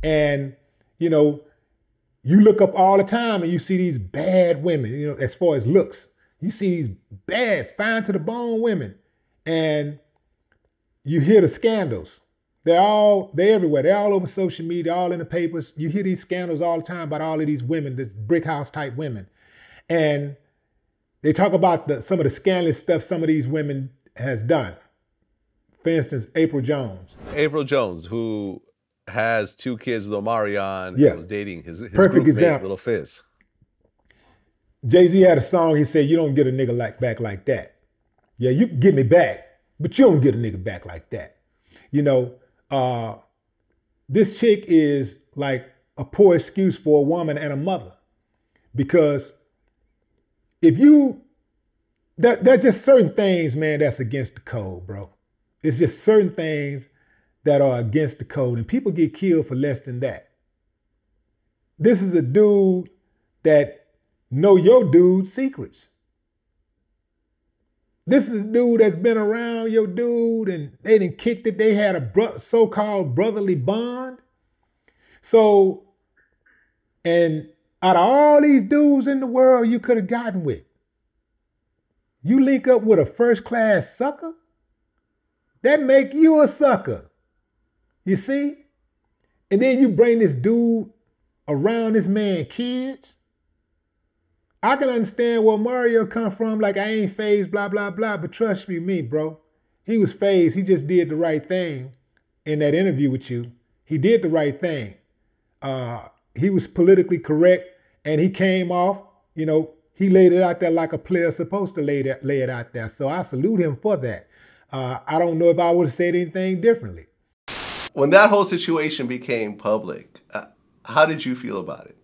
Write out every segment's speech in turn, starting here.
And, you know, you look up all the time and you see these bad women, you know, as far as looks. You see these bad, fine to the bone women. And you hear the scandals. They're everywhere. They're all over social media, all in the papers. You hear these scandals all the time about all of these women, this brick house type women. And they talk about some of the scandalous stuff some of these women has done. For instance, Apryl Jones. Apryl Jones, who has 2 kids with Omarion, yeah. And was dating his perfect groupmate, example. Lil Fizz. Jay-Z had a song, he said, you don't get a nigga back like that. Yeah, you can get me back, but you don't get a nigga back like that. You know, this chick is like a poor excuse for a woman and a mother. Because if there's just certain things, man, that's against the code, bro. It's just certain things that are against the code, and people get killed for less than that. This is a dude that know your dude's secrets. This is a dude that's been around your dude and they done kicked it. They had a so-called brotherly bond. So, and out of all these dudes in the world you could have gotten with, you link up with a first-class sucker? That make you a sucker. You see? And then you bring this dude around this man kids. I can understand where Mario come from, like I ain't phased, blah, blah, blah. But trust me, bro. He was phased. He just did the right thing in that interview with you. He did the right thing. He was politically correct and he came off, you know, he laid it out there like a player's supposed to lay it out there. So I salute him for that. I don't know if I would have said anything differently. When that whole situation became public, how did you feel about it?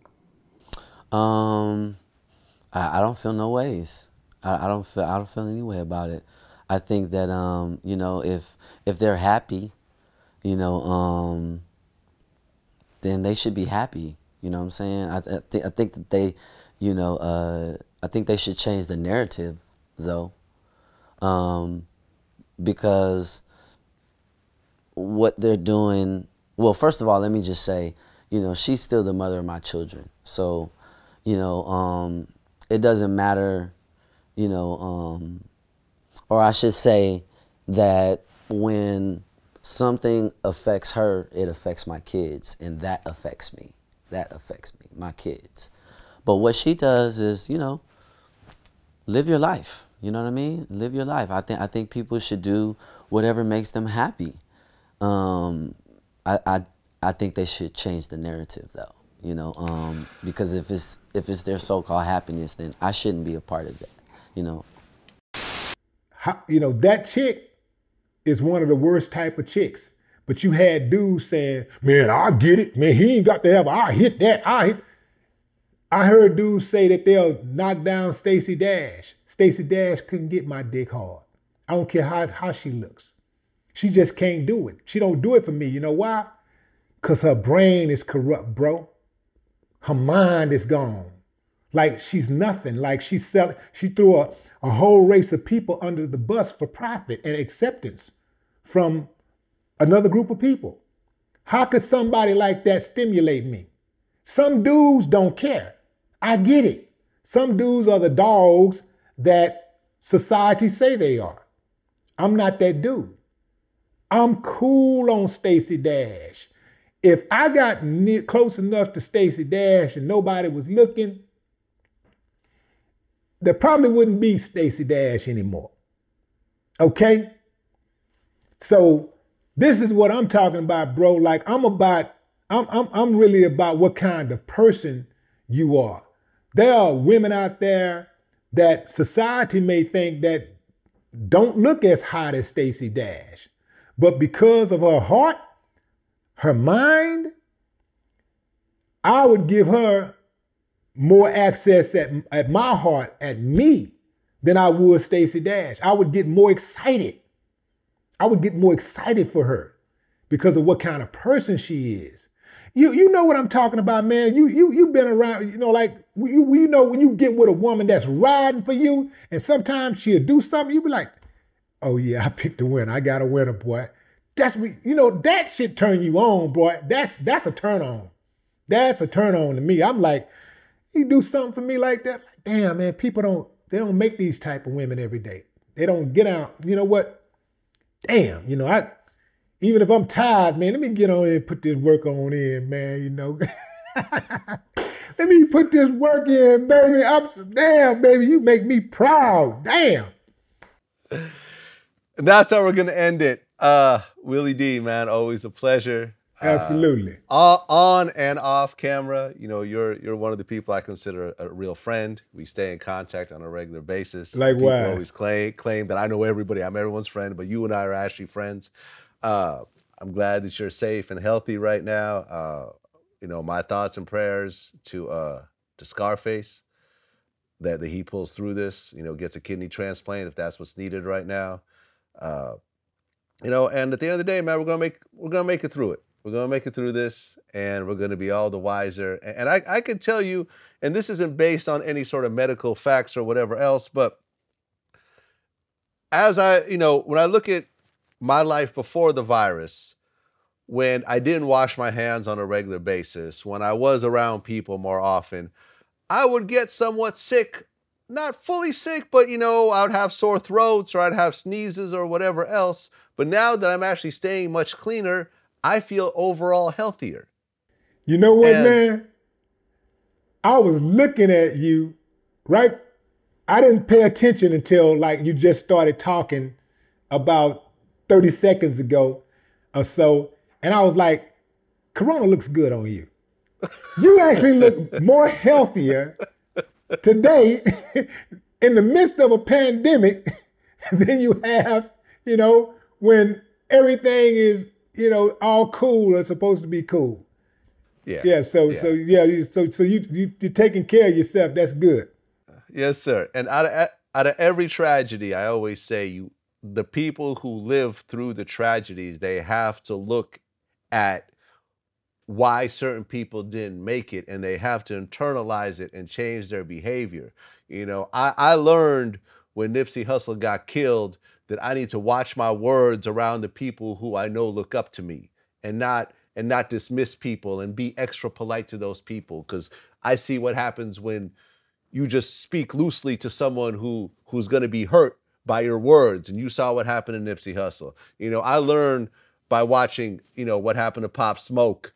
I don't feel no ways. I don't feel any way about it. I think that you know, if they're happy, you know, then they should be happy. You know what I'm saying? I think that they, you know, I think they should change the narrative though, because what they're doing. Well, first of all, let me just say, you know, she's still the mother of my children. So, you know, it doesn't matter, you know, or I should say that when something affects her, it affects my kids, and that affects me. That affects me, my kids. But what she does is, you know, live your life. You know what I mean? Live your life. I think people should do whatever makes them happy. I think they should change the narrative though. You know, because if it's their so-called happiness, then I shouldn't be a part of that. You know. You know, that chick is one of the worst type of chicks. But you had dudes saying, man, I get it. Man, he ain't got to have, I hit that, I heard dudes say that they'll knock down Stacey Dash. Stacey Dash couldn't get my dick hard. I don't care how she looks. She just can't do it. She don't do it for me. You know why? Because her brain is corrupt, bro. Her mind is gone. Like she's nothing. Like she threw a whole race of people under the bus for profit and acceptance from another group of people. How could somebody like that stimulate me? Some dudes don't care. I get it. Some dudes are the dogs that society say they are. I'm not that dude. I'm cool on Stacey Dash. If I got close enough to Stacey Dash and nobody was looking, there probably wouldn't be Stacey Dash anymore. Okay? So this is what I'm talking about, bro. Like I'm really about what kind of person you are. There are women out there that society may think that don't look as hot as Stacey Dash. But because of her heart, her mind, I would give her more access at my heart, at me, than I would Stacey Dash. I would get more excited. I would get more excited for her because of what kind of person she is. You know what I'm talking about, man. You've been around, you know, like, you know when you get with a woman that's riding for you and sometimes she'll do something, you be like, oh yeah, I picked a winner. I got a winner, boy. That's you know, that shit turn you on, boy. That's a turn on. That's a turn on to me. I'm like, you do something for me like that. Like, damn, man, they don't make these type of women every day. They don't get out. You know what? Damn, you know, even if I'm tired, man, let me get on here and put this work on in, man, you know. Let me put this work in, baby. Damn, baby, you make me proud. Damn. And that's how we're gonna end it. Willie D, man, always a pleasure. Absolutely. On and off camera, you know, you're one of the people I consider a real friend. We stay in contact on a regular basis. Likewise. People always claim that I know everybody. I'm everyone's friend, but you and I are actually friends. I'm glad that you're safe and healthy right now. You know, my thoughts and prayers to Scarface, that he pulls through this, you know, gets a kidney transplant if that's what's needed right now. You know, and at the end of the day, man, we're gonna make it through it. We're gonna make it through this, and we're gonna be all the wiser. And I can tell you, and this isn't based on any sort of medical facts or whatever else, but as you know, when I look at my life before the virus, when I didn't wash my hands on a regular basis, when I was around people more often, I would get somewhat sick. Not fully sick, but, you know, I would have sore throats or I'd have sneezes or whatever else. But now that I'm actually staying much cleaner, I feel overall healthier. You know what, man? I was looking at you, right? I didn't pay attention until like you just started talking about 30 seconds ago or so. And I was like, Corona looks good on you. You actually look more healthier today in the midst of a pandemic than you have, you know, when everything is, you know, all cool or supposed to be cool. Yeah. So you're taking care of yourself. That's good. Yes, sir. And out of every tragedy, I always say the people who live through the tragedies, they have to look at why certain people didn't make it, and they have to internalize it and change their behavior. You know, I learned when Nipsey Hussle got killed that I need to watch my words around the people who I know look up to me, and not dismiss people and be extra polite to those people, because I see what happens when you just speak loosely to someone who's going to be hurt by your words. And you saw what happened to Nipsey Hussle. You know, I learned by watching, you know, what happened to Pop Smoke,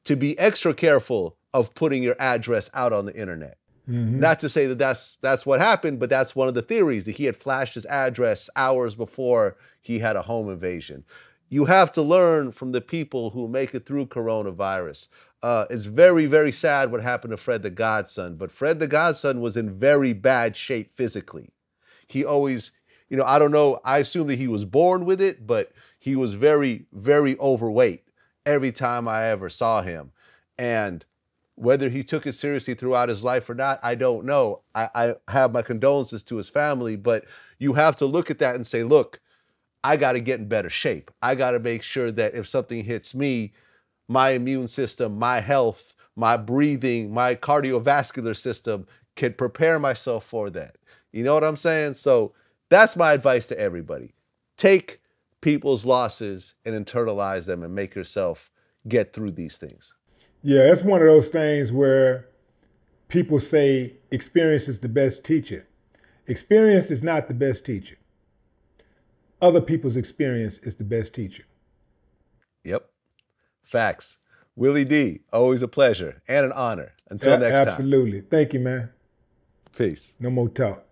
to be extra careful of putting your address out on the internet. Mm-hmm. Not to say that that's what happened, but that's one of the theories, that he had flashed his address hours before he had a home invasion. You have to learn from the people who make it through coronavirus. It's very, very sad what happened to Fred the Godson, but Fred the Godson was in very bad shape physically. He always, you know, I don't know, I assume that he was born with it, but he was very, very overweight every time I ever saw him. And whether he took it seriously throughout his life or not, I don't know. I have my condolences to his family, but you have to look at that and say, look, I got to get in better shape. I got to make sure that if something hits me, my immune system, my health, my breathing, my cardiovascular system can prepare myself for that. You know what I'm saying? So that's my advice to everybody. Take people's losses and internalize them and make yourself get through these things. Yeah, it's one of those things where people say experience is the best teacher. Experience is not the best teacher. Other people's experience is the best teacher. Yep. Facts. Willie D, always a pleasure and an honor. Until next time. Absolutely. Thank you, man. Peace. No more talk.